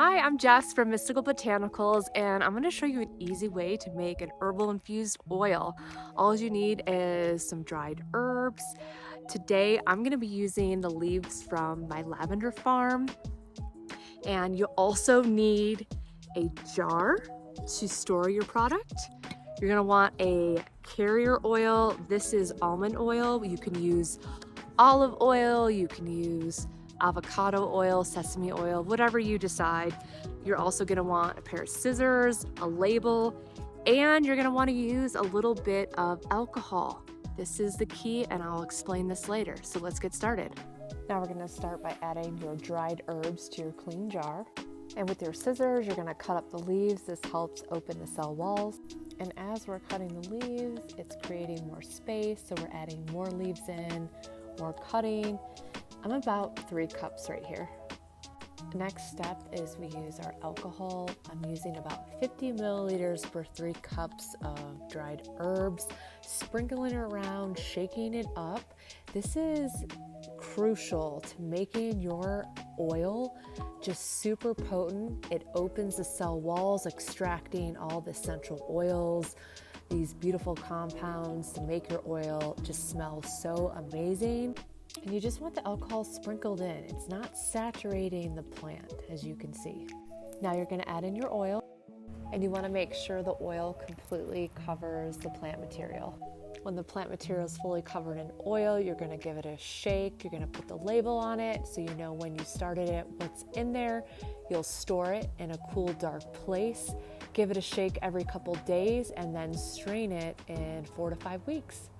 Hi, I'm Jess from Mystical Botanicals, and I'm going to show you an easy way to make an herbal infused oil. All you need is some dried herbs. Today, I'm going to be using the leaves from my lavender farm, and you also need a jar to store your product. You're going to want a carrier oil. This is almond oil. You can use olive oil, you can use avocado oil, sesame oil, whatever you decide. You're also gonna want a pair of scissors, a label, and you're gonna wanna use a little bit of alcohol. This is the key, and I'll explain this later. So let's get started. Now we're gonna start by adding your dried herbs to your clean jar. And with your scissors, you're gonna cut up the leaves. This helps open the cell walls. And as we're cutting the leaves, it's creating more space, so we're adding more leaves in, more cutting. I'm about 3 cups right here. The next step is we use our alcohol. I'm using about 50 milliliters per 3 cups of dried herbs, sprinkling it around, shaking it up. This is crucial to making your oil just super potent. It opens the cell walls, extracting all the essential oils, these beautiful compounds to make your oil just smell so amazing. And you just want the alcohol sprinkled in. It's not saturating the plant, as you can see. Now you're going to add in your oil, and you want to make sure the oil completely covers the plant material. When the plant material is fully covered in oil, you're going to give it a shake. You're going to put the label on it so you know when you started it, what's in there. You'll store it in a cool, dark place. Give it a shake every couple days, and then strain it in 4 to 5 weeks.